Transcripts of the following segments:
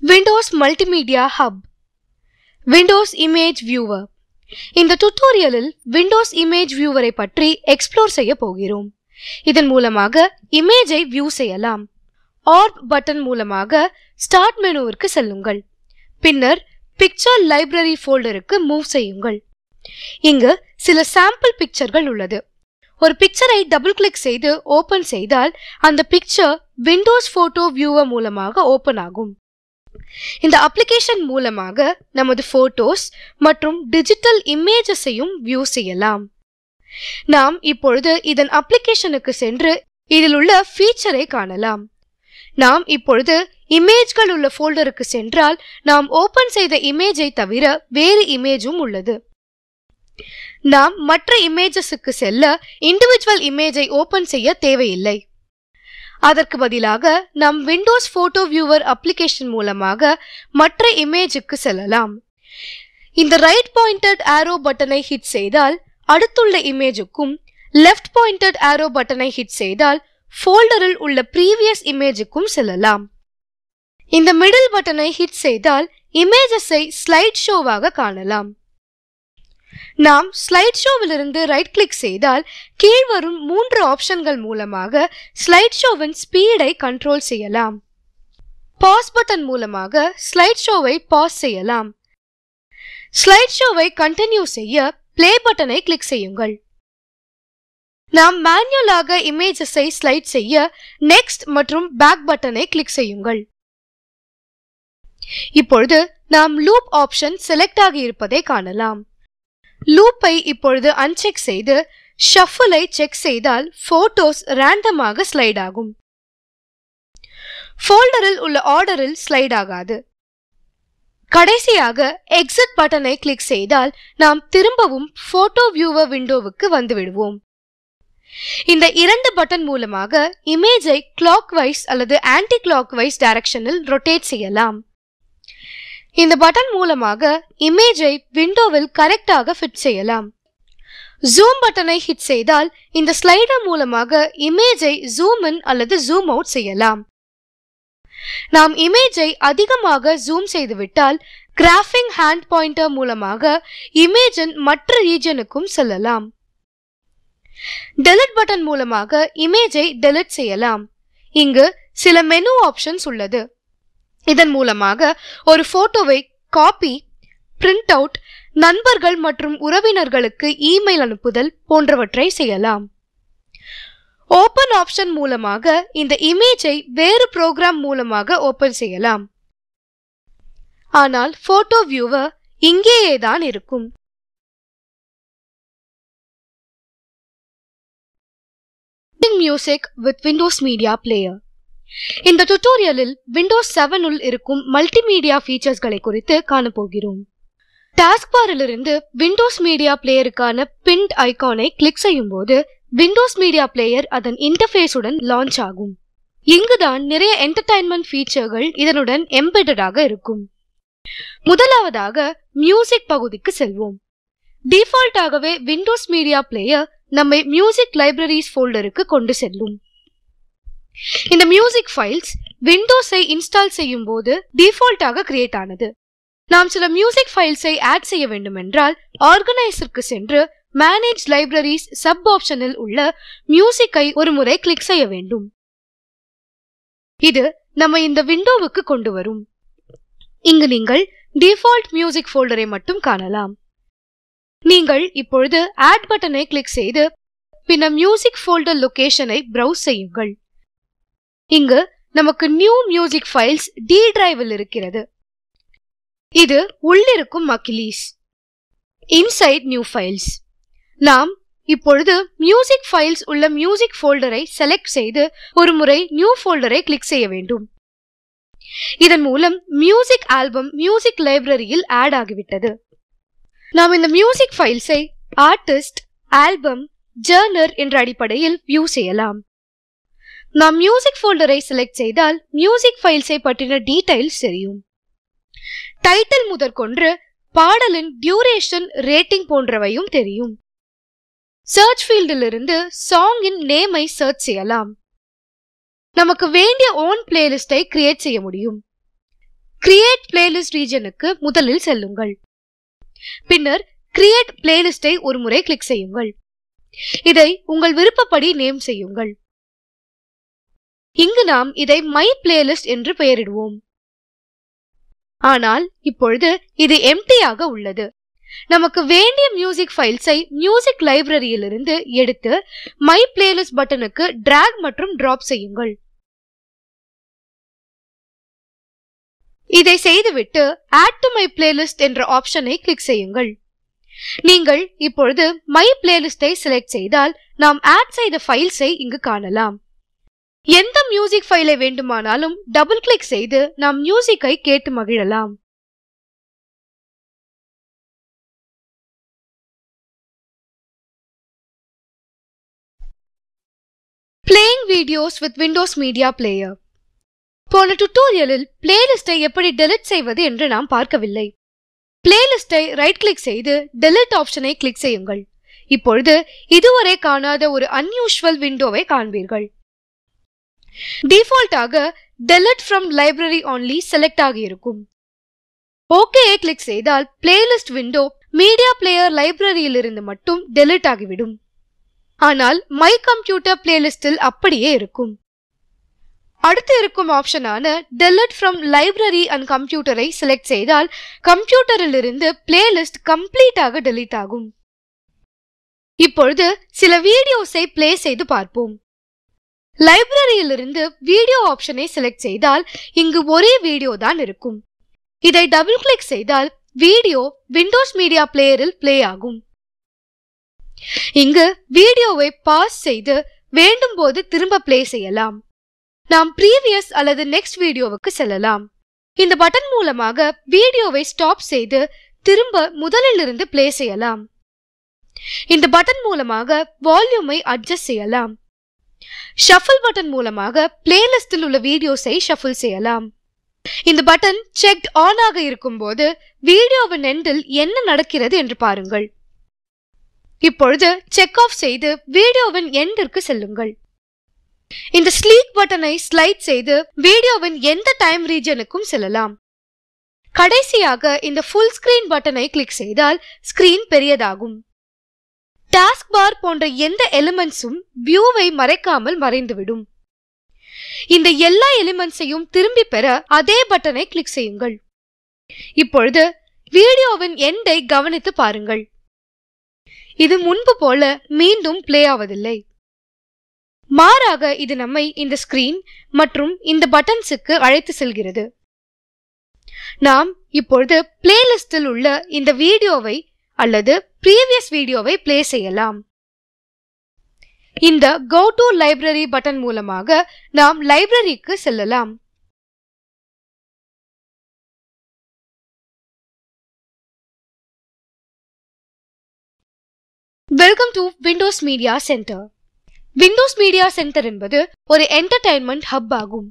Windows Multimedia Hub. Windows Image Viewer. இந்த tutorialல் Windows Image Viewer-ஐ பற்றி explore செய்ய போகிறோம். இதன் மூலமாக இமேஜை வியூ செய்யலாம். Orb பட்டன் மூலமாக ஸ்டார்ட் மெனுவிற்கு செல்லுங்கள். பின்னர் பிக்சர் லைப்ரரி ஃபோல்டருக்கு மூவ் செய்யுங்கள். இங்கு சில சாம்பிள் பிக்சர்கள் உள்ளது. ஒரு பிக்சரை டபுள் கிளிக் செய்து ஓபன் செய்தால் அந்த பிக்சர் விண்டோஸ் போட்டோ வியூவர் மூலமாக ஓபன் ஆகும். இந்த அப்ளிகேஷன் மூலமாக நமது போட்டோஸ் மற்றும் டிஜிட்டல் இமேஜஸையும் வியூ செய்யலாம். நாம் இப்பொழுது இதன் அப்ளிகேஷனுக்கு சென்று இதில் உள்ள ஃபீச்சரை காணலாம். நாம் இப்பொழுது இமேஜ்கள் உள்ள ஃபோல்டருக்கு சென்றால் நாம் ஓபன் செய்த இமேஜை தவிர வேறு இமேஜும் உள்ளது. நாம் மற்ற இமேஜஸுக்கு செல்ல இண்டிவிஜுவல் இமேஜை ஓபன் செய்ய தேவையில்லை. அதற்கு பதிலாக நாம் விண்டோஸ் போட்டோ வியூவர் அப்ளிகேஷன் மூலமாக மற்ற இமேஜுக்கு செல்லலாம். இந்த ரைட் பாயிண்டட் ஆரோ பட்டனை ஹிட் செய்தால் அடுத்துள்ள இமேஜுக்கும், லெஃப்ட் பாயிண்டட் ஆரோ பட்டனை ஹிட் செய்தால் ஃபோல்டரில் உள்ள ப்ரீவியஸ் இமேஜுக்கும் செல்லலாம். இந்த மிடில் பட்டனை ஹிட் செய்தால் இமேஜஸை ஸ்லைட் ஷோவாக காணலாம். நாம் ஸ்லைட் ஷோவிலிருந்து ரைட் கிளிக் செய்தால் கீழ்வரும் 3 ஆப்ஷன்கள் மூலமாக ஸ்லைட் ஷோவின் ஸ்பீடை கண்ட்ரோல் செய்யலாம். பாஸ் பட்டன் மூலமாக ஸ்லைட் ஷோவை பாஸ் செய்யலாம். ஸ்லைட் ஷோவை கண்டினியூ செய்ய பிளே பட்டனை கிளிக் செய்யுங்கள். நாம் மேனுவலாக இமேஜஸை ஸ்லைட் செய்ய நெக்ஸ்ட் மற்றும் பேக் பட்டனை கிளிக் செய்யுங்கள். இப்பொழுது நாம் லூப் ஆப்ஷன் செலக்ட் ஆகி இருப்பதை காணலாம். லூப்பை இப்பொழுது அன்செக் செய்து ஷஃபிளை செக் செய்தால் போட்டோஸ் ரேண்டமாக ஸ்லைட் ஆகும். ஃபோல்டரில் உள்ள ஆர்டரில் ஸ்லைட் ஆகாது. கடைசியாக எக்ஸிட் பட்டனை கிளிக் செய்தால் நாம் திரும்பவும் போட்டோ வியூவர் விண்டோவுக்கு வந்துவிடுவோம். இந்த 2 பட்டன் மூலமாக இமேஜை கிளாக்வைஸ் அல்லது ஆன்டி கிளாக்வைஸ் டைரக்ஷனில் ரொட்டேட் செய்யலாம். இந்த பட்டன் மூலமாக இமேஜை விண்டோவில் கரெக்டாக ஃபிட் செய்யலாம். ஜூம் பட்டனை ஹிட் செய்தால் இந்த ஸ்லைடர் மூலமாக இமேஜை ஜூம் இன் அல்லது ஜூம் அவுட் செய்யலாம். நாம் இமேஜை அதிகமாக ஜூம் செய்துவிட்டால் கிராபிங் ஹேண்ட் பாயிண்டர் மூலமாக இமேஜின் மற்ற ரீஜனுக்கும் செல்லலாம். டெலிட் பட்டன் மூலமாக இமேஜை டெலிட் செய்யலாம். இங்கு சில மெனு ஆப்ஷன்ஸ் உள்ளது. இதன் மூலமாக ஒரு போட்டோவை காப்பி, பிரிண்ட் அவுட், நண்பர்கள் மற்றும் உறவினர்களுக்கு இமெயில் அனுப்புதல் போன்றவற்றை செய்யலாம். ஓபன் ஆப்ஷன் மூலமாக இந்த இமேஜை வேறு புரோகிராம் மூலமாக ஓபன் செய்யலாம். ஆனால் போட்டோ வியூவர் இங்கேயே தான் இருக்கும். Music with Windows media player. இந்த டுட்டோரியலில் விண்டோஸ் 7 உள் இருக்கும் மல்டிமீடியா ஃபீச்சர்ஸ்களை குறித்து காணப்போகிறோம். டாஸ்க் பாரிலிருந்து விண்டோஸ் மீடியா பிளேயருக்கான பின்ட் ஐகானை கிளிக் செய்யும் போது விண்டோஸ் மீடியா பிளேயர் அதன் இன்டர்ஃபேஸுடன் லான்ச் ஆகும். இங்குதான் நிறைய என்டர்டைன்மெண்ட் ஃபீச்சர்கள் இதனுடன் எம்பெடடாக இருக்கும். முதலாவதாக மியூசிக் பகுதிக்கு செல்வோம். டிஃபால்ட்டாகவே விண்டோஸ் மீடியா பிளேயர் நம்மை மியூசிக் லைப்ரரிஸ் ஃபோல்டருக்கு கொண்டு செல்லும். இந்த மியூசிக் ஃபைல்ஸ் விண்டோஸை இன்ஸ்டால் செய்யும் போது டிஃபால்ட்டாக கிரியேட் ஆனது. நாம் சில மியூசிக் ஃபைல்ஸை ஆட் செய்ய வேண்டுமென்றால் ஆர்கனைசருக்கு சென்று மேனேஜ் லைப்ரரிஸ் சப் ஆப்ஷனில் உள்ள மியூசிக்கை ஒரு முறை கிளிக் செய்ய வேண்டும். இது நம்ம இந்த விண்டோவுக்கு கொண்டு வரும். இங்கு நீங்கள் டிஃபால்ட் மியூசிக் ஃபோல்டரை மட்டும் காணலாம். நீங்கள் இப்பொழுது ஆட் பட்டனை கிளிக் செய்து பின்னர் மியூசிக் ஃபோல்டர் லொகேஷனை பிரவுஸ் செய்யுங்கள். இங்கு நமக்கு நியூ மியூசிக் ஃபைல்ஸ் டி டிரைவில் இருக்கிறது. இது உள்ளிருக்கும் மக்கிலீஸ். Inside new files. நாம் இப்பொழுது மியூசிக் ஃபைல்ஸ் உள்ள மியூசிக் ஃபோல்டரை செலக்ட் செய்து ஒரு முறை நியூ ஃபோல்டரை கிளிக் செய்ய வேண்டும். இதன் மூலம் மியூசிக் ஆல்பம் மியூசிக் லைப்ரரியில் ஆட் ஆகிவிட்டது. நாம் இந்த மியூசிக் ஃபைல்ஸை ஆர்டிஸ்ட், ஆல்பம், ஜர்னர் என்ற அடிப்படையில் வியூ செய்யலாம். நாம் மியூசிக் ஃபோல்டரை செலக்ட் செய்தால் மியூசிக் ஃபைல்ஸை பற்றின டீடைல்ஸ் தெரியும். டைட்டில் முதற்கொண்டு பாடலின் டியூரேஷன், ரேட்டிங் போன்றவையும் தெரியும். சர்ச் ஃபீல்டிலிருந்து சாங்கின் நேமை சர்ச் செய்யலாம். நமக்கு வேண்டிய ஓன் பிளேலிஸ்டை கிரியேட் செய்ய முடியும். கிரியேட் பிளேலிஸ்ட் ரீஜனுக்கு முதலில் செல்லுங்கள். பின்னர் கிரியேட் பிளேலிஸ்டை ஒரு முறை கிளிக் செய்யுங்கள். இதை உங்கள் விருப்பப்படி நேம் செய்யுங்கள். இங்கு நாம் இதை மை பிளேலிஸ்ட் என்று பெயரிடுவோம். ஆனால் இப்பொழுது இது எம்ப்டியாக உள்ளது. நமக்கு வேண்டிய மியூசிக் ஃபைல்ஸை மியூசிக் லைப்ரரியிலிருந்து எடுத்து மை பிளேலிஸ்ட் பட்டனுக்கு டிராக் மற்றும் டிராப் செய்யுங்கள். இதை செய்துவிட்டு ஆட் டு மை பிளேலிஸ்ட் என்ற ஆப்ஷனை கிளிக் செய்யுங்கள். நீங்கள் இப்பொழுது மை பிளேலிஸ்டை செலக்ட் செய்தால் நாம் ஆட் செய்த ஃபைல்ஸை இங்கு காணலாம். எந்த மியூசிக் ஃபைலை வேண்டுமானாலும் டபுள் கிளிக் செய்து நாம் மியூசிக்கை கேட்டு மகிழலாம். Playing videos with Windows Media Player. போன டுட்டோரியலில் பிளேலிஸ்டை எப்படி டெலிட் செய்வது என்று நாம் பார்க்கவில்லை. பிளேலிஸ்டை ரைட் கிளிக் செய்து டெலிட் ஆப்ஷனை கிளிக் செய்யுங்கள். இப்பொழுது இதுவரை காணாத ஒரு அன்யூஷுவல் விண்டோவை காண்பீர்கள். டிஃபால்ட்டாக delete from library only select ஆகியிருக்கும். ஓகேயை கிளிக் செய்தால் பிளேலிஸ்ட் விண்டோ மீடியா பிளேயர் லைப்ரரியிலிருந்து மட்டும் டெலிட் ஆகிவிடும். ஆனால் மை கம்ப்யூட்டர் பிளேலிஸ்டில் அப்படியே இருக்கும். அடுத்து இருக்கும் ஆப்ஷனான டெலிட் ஃப்ரம் லைப்ரரி அண்ட் கம்ப்யூட்டரை செலக்ட் செய்தால் கம்ப்யூட்டரில் இருந்து பிளேலிஸ்ட் கம்ப்ளீட்டாக டெலிட் ஆகும். இப்பொழுது சில வீடியோஸை பிளே செய்து பார்ப்போம். லைப்ரரியிலிருந்து வீடியோ ஆப்ஷனை செலக்ட் செய்தால் இங்கு ஒரே வீடியோ தான் இருக்கும். இதை டபுள் கிளிக் செய்தால் வீடியோ விண்டோஸ் மீடியா பிளேயரில் பிளே ஆகும். இங்கு வீடியோவை பாஸ் செய்து வேண்டும் போது திரும்ப பிளே செய்யலாம். நாம் ப்ரீவியஸ் அல்லது நெக்ஸ்ட் வீடியோவுக்கு செல்லலாம். இந்த பட்டன் மூலமாக வீடியோவை ஸ்டாப் செய்து திரும்ப முதலிலிருந்து பிளே செய்யலாம். இந்த பட்டன் மூலமாக வால்யூமை அட்ஜஸ்ட் செய்யலாம். ஷஃபிள் பட்டன் மூலமாக பிளேலிஸ்டில் உள்ள வீடியோஸை ஷஃபிள் செய்யலாம். இந்த பட்டன் செக்ட் ஆன் ஆக இருக்கும்போது வீடியோவின் எண்டில் என்ன நடக்கிறது என்று பாருங்கள். இப்பொழுது செக் ஆஃப் செய்து வீடியோவின் எண்டிற்கு செல்லுங்கள். இந்த ஸ்லீக் பட்டனை ஸ்லைட் செய்து வீடியோவின் எந்த டைம் ரீஜனுக்கும் செல்லலாம். கடைசியாக இந்த ஃபுல் ஸ்கிரீன் பட்டனை கிளிக் செய்தால் ஸ்கிரீன் பெரியதாகும். டாஸ்க் பார் போன்ற எந்த எலிமெண்ட்ஸும் வியூவை மறைக்காமல் மறைந்துவிடும். இந்த எல்லா எலிமெண்ட்ஸையும் திரும்பி பெற அதே பட்டனை கிளிக் செய்யுங்கள். இப்பொழுது வீடியோவின் எண்டை கவனித்து பாருங்கள். இது முன்பு போல மீண்டும் பிளே ஆவதில்லை. மாறாக இது நம்மை இந்த ஸ்கிரீன் மற்றும் இந்த பட்டன்ஸுக்கு அழைத்து செல்கிறது. நாம் இப்பொழுது பிளேலிஸ்டில் உள்ள இந்த வீடியோவை அல்லது ப்ரீவியஸ் வீடியோவை பிளே செய்யலாம். இந்த Go to Library பட்டன் மூலமாக நாம் லைப்ரரிக்கு செல்லலாம். Welcome to Windows Media centre. Windows Media centre என்பது ஒரு என்டர்டைன்மெண்ட் ஹப் ஆகும்.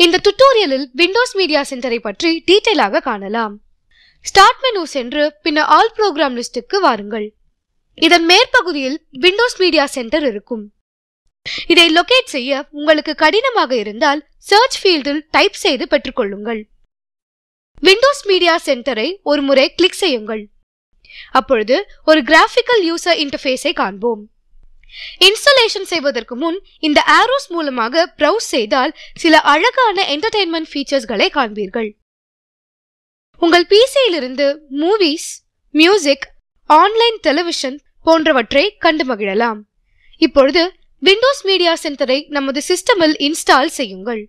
இந்த டுட்டோரியலில் விண்டோஸ் மீடியா சென்டரை பற்றி டீடைலாக காணலாம். ஸ்டார்ட் மெனு சென்று பின்னர் ஆல் ப்ரோக்ராம் லிஸ்டுக்கு வாருங்கள். இதன் மேற்பகுதியில் விண்டோஸ் மீடியா சென்டர் இருக்கும். இதை லொகேட் செய்ய உங்களுக்கு கடினமாக இருந்தால் சர்ச் ஃபீல்டில் டைப் செய்து பெற்றுக்கொள்ளுங்கள். விண்டோஸ் மீடியா சென்டரை ஒரு முறை கிளிக் செய்யுங்கள். அப்பொழுது ஒரு கிராஃபிக்கல் யூசர் இன்டர்ஃபேஸை காண்போம். இன்ஸ்டாலேஷன் செய்வதற்கு முன் இந்த ஆரோஸ் மூலமாக ப்ரௌஸ் செய்தால் சில அழகான என்டர்டைன்மெண்ட் ஃபீச்சர்ஸ்களை காண்பீர்கள். உங்கள் பிசியிலிருந்து மூவிஸ், மியூசிக், ஆன்லைன் டெலிவிஷன் போன்றவற்றை கண்டு மகிழலாம். இப்பொழுது விண்டோஸ் மீடியா சென்டரை நமது சிஸ்டமில் இன்ஸ்டால் செய்யுங்கள்.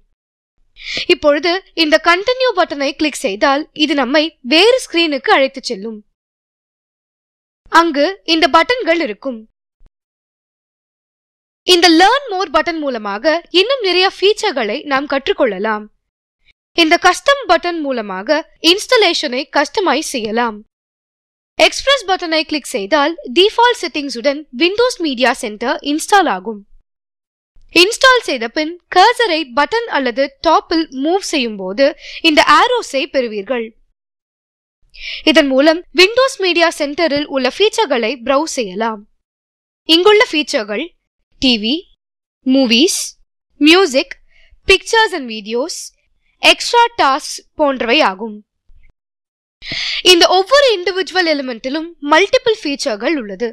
இப்பொழுது இந்த கண்டினியூ பட்டனை கிளிக் செய்தால் இது நம்மை வேறு ஸ்கிரீனுக்கு அழைத்து செல்லும். அங்கு இந்த பட்டன்கள் இருக்கும். இந்த லேர்ன் மோர் பட்டன் மூலமாக இன்னும் நிறைய ஃபீச்சர்களை நாம் கற்றுக்கொள்ளலாம். இந்த கஸ்டம் பட்டன் மூலமாக இன்ஸ்டாலேஷனை கஸ்டமைஸ் செய்யலாம். எக்ஸ்பிரஸ் பட்டனை கிளிக் செய்தால் டிஃபால்ட் செட்டிங்ஸ் உடன் விண்டோஸ் மீடியா சென்டர் இன்ஸ்டால் ஆகும். இன்ஸ்டால் செய்த பின் கர்சரை பட்டன் அல்லது டாப்பில் மூவ் செய்யும் போது இந்த ஆரோஸை பெறுவீர்கள். இதன் மூலம் விண்டோஸ் மீடியா சென்டரில் உள்ள ஃபீச்சர்களை ப்ரௌஸ் செய்யலாம். இங்குள்ள ஃபீச்சர்கள் TV, movies, music, pictures and videos, extra task போன்றவை ஆகும். இந்த ஒவ்வொரு இண்டிவிஜுவல் எலிமெண்டிலும் மல்டிபிள் ஃபீச்சர்கள் உள்ளது.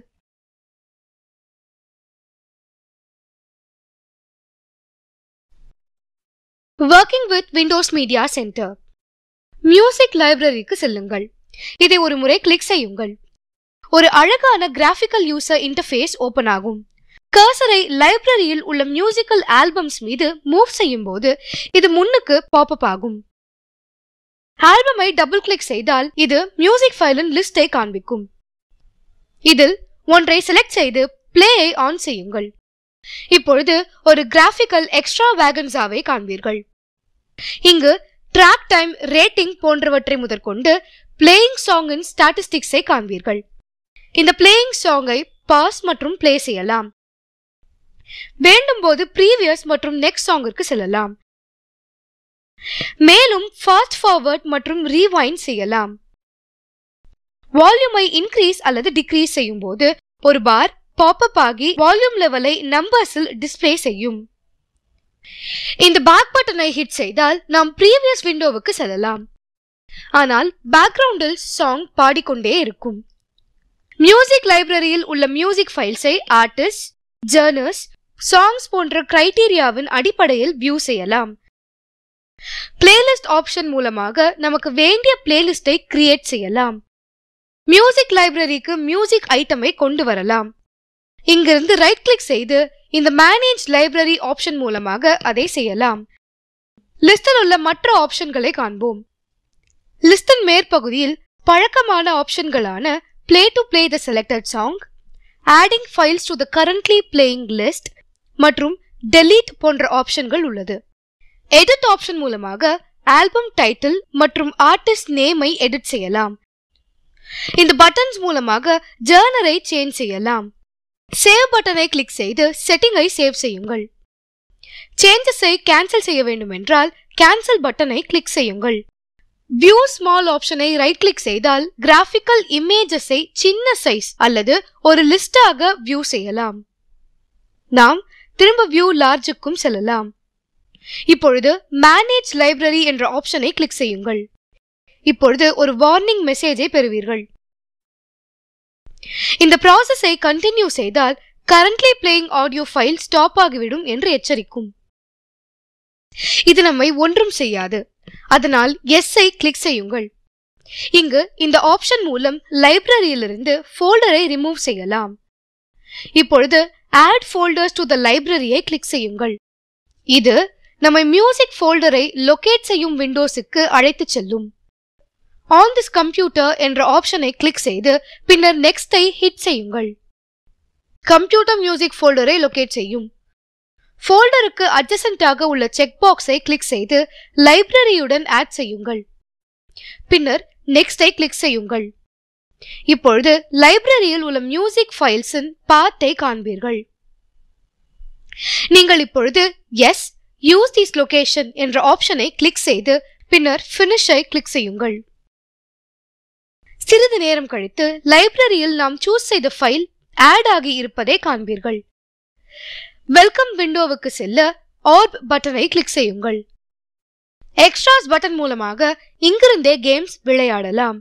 Working with Windows Media Center. Music லைப்ரரிக்கு செல்லுங்கள். இதை ஒரு முறை கிளிக் செய்யுங்கள். ஒரு அழகான கிராபிக்கல் யூசர் இன்டர்ஃபேஸ் ஓபன் ஆகும். கர்சரை லைப்ரரியில் உள்ள மியூசிக்கல் ஆல்பம்ஸ் மீது மூவ் செய்யும் போது இது முன்னுக்கு பாப்அப் ஆகும். ஆல்பமை டபுள் கிளிக் செய்தால் இது மியூசிக் ஃபைலின் லிஸ்டை காண்பிக்கும். இதில் ஒன்றை செலக்ட் செய்து பிளேயை ஆன் செய்யுங்கள். இப்பொழுது ஒரு கிராபிக்கல் எக்ஸ்ட்ரா வேகன்ஸாவை காண்பீர்கள். இங்கு ட்ராக் டைம், ரேட்டிங் போன்றவற்றை முதற்கொண்டு பிளேயிங் சாங்கின் ஸ்டாட்டிஸ்டிக்ஸை காண்பீர்கள். இந்த பிளேயிங் சாங்கை பாஸ் மற்றும் பிளே செய்யலாம். வேண்டும் போது ப்ரீவியஸ் மற்றும் நெக்ஸ்ட் சாங்கிற்கு செல்லலாம். மேலும் ஃபாஸ்ட் ஃபார்வர்ட் மற்றும் ரீவைண்ட் செய்யலாம். வால்யூமை இன்க்ரீஸ் அல்லது டிக்ரீஸ் செய்யும் போது ஒரு பார் பாப்அப் ஆகி வால்யூம் லெவலை நம்பர்ஸில் டிஸ்ப்ளே செய்யும். இந்த பேக் பட்டனை ஹிட் செய்தால் நாம் ப்ரீவியஸ் விண்டோவுக்கு செல்லலாம். ஆனால் பேக்ரவுண்டில் சாங் பாடிக்கொண்டே இருக்கும். மியூசிக் லைப்ரரியில் உள்ள மியூசிக் ஃபைல்ஸை ஆர்டிஸ்ட், ஜர்னர்ஸ், சாங்ஸ் போன்ற கிரைட்டீரியாவின் அடிப்படையில் வியூ செய்யலாம். பிளேலிஸ்ட் ஆப்ஷன் மூலமாக நமக்கு வேண்டிய பிளேலிஸ்டை கிரியேட் செய்யலாம். மியூசிக் லைப்ரரிக்கு மியூசிக் ஐட்டமை கொண்டு வரலாம். இங்கிருந்து ரைட் கிளிக் செய்து இந்த மேனேஜ் லைப்ரரி ஆப்ஷன் மூலமாக அதை செய்யலாம். லிஸ்டில் உள்ள மற்ற ஆப்ஷன்களை காண்போம். லிஸ்டின் மேற்பகுதியில் பழக்கமான ஆப்ஷன்களான Play to play the selected song, adding files to the currently playing list மற்றும் delete போன்ற ஆப்ஷன்கள் உள்ளது. Edit ஆப்ஷன் மூலமாக ஆல்பம் டைட்டில் மற்றும் ஆர்டிஸ்ட் நேமை எடிட் செய்யலாம். இந்த பட்டன்ஸ் மூலமாக ஜர்னரை சேஞ்ச் செய்யலாம். சேவ் பட்டனை கிளிக் செய்து செட்டிங்கை சேவ் செய்யுங்கள். சேஞ்சஸை கேன்சல் செய்ய வேண்டும் என்றால் கேன்சல் பட்டனை கிளிக் செய்யுங்கள். வியூ ஸ்மால் ஆப்ஷனை ரைட் கிளிக் செய்தால் கிராபிக்கல் இமேஜஸை சின்ன சைஸ் அல்லது ஒரு லிஸ்டாக வியூ செய்யலாம். நாம் திரும்ப வியூ லார்ஜுக்கும் செல்லலாம். இப்பொழுது மேனேஜ் லைப்ரரி என்ற ஆப்ஷனை கிளிக் செய்யுங்கள். இப்பொழுது ஒரு வார்னிங் மெசேஜை பெறுவீர்கள். இந்த ப்ராசஸை கண்டினியூ செய்தால் currently playing audio file stop ஆகிவிடும் என்று எச்சரிக்கும். இது நம்மை ஒன்றும் செய்யாது. அதனால் எஸ் ஐ கிளிக் செய்யுங்கள். இங்கு இந்த ஆப்ஷன் மூலம் லைப்ரரியிலிருந்து ஃபோல்டரை ரிமூவ் செய்யலாம். இப்பொழுது ஆட் ஃபோல்டர்ஸ் டு த லைப்ரரியை கிளிக் செய்யுங்கள். இது நம்மை மியூசிக் ஃபோல்டரை லொகேட் செய்யும் விண்டோஸுக்கு அழைத்து செல்லும். ஆன் திஸ் கம்ப்யூட்டர் என்ற ஆப்ஷனை கிளிக் செய்து பின்னர் நெக்ஸ்டை ஹிட் செய்யுங்கள். கம்ப்யூட்டர் மியூசிக் ஃபோல்டரை லொகேட் செய்யும். ஃபோல்டருக்கு அட்ஜசன்டாக உள்ள செக் பாக்ஸை கிளிக் செய்து லைப்ரரியுடன் ஆட் செய்யுங்கள். பின்னர் நெக்ஸ்டை கிளிக் செய்யுங்கள். இப்பொழுது லைப்ரரியில் உள்ள மியூசிக் ஃபைல்ஸின் பாத்தை காண்பீர்கள். நீங்கள் இப்பொழுது எஸ் யூஸ் திஸ் லொகேஷன் என்ற ஆப்ஷனை கிளிக் செய்து பின்னர் ஃபினிஷை கிளிக் செய்யுங்கள். சிறிது நேரம் கழித்து லைப்ரரியில் நாம் சூஸ் செய்த ஃபைல் ஆட் ஆகி இருப்பதை காண்பீர்கள். வெல்கம் விண்டோவுக்கு செல்ல ஆர்ப் பட்டனை கிளிக் செய்யுங்கள். எக்ஸ்ட்ராஸ் பட்டன் மூலமாக இங்கிருந்தே கேம்ஸ் விளையாடலாம்.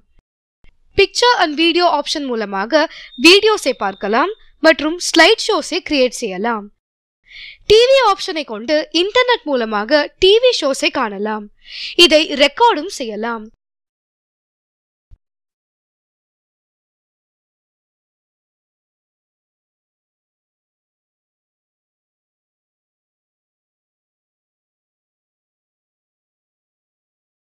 பிக்சர் அண்ட் வீடியோ ஆப்ஷன் மூலமாக வீடியோஸை பார்க்கலாம் மற்றும் ஸ்லைட் ஷோஸை கிரியேட் செய்யலாம். டிவி ஆப்ஷனை கொண்டு இன்டர்நெட் மூலமாக டிவி ஷோஸை காணலாம். இதை ரெக்கார்டும் செய்யலாம்.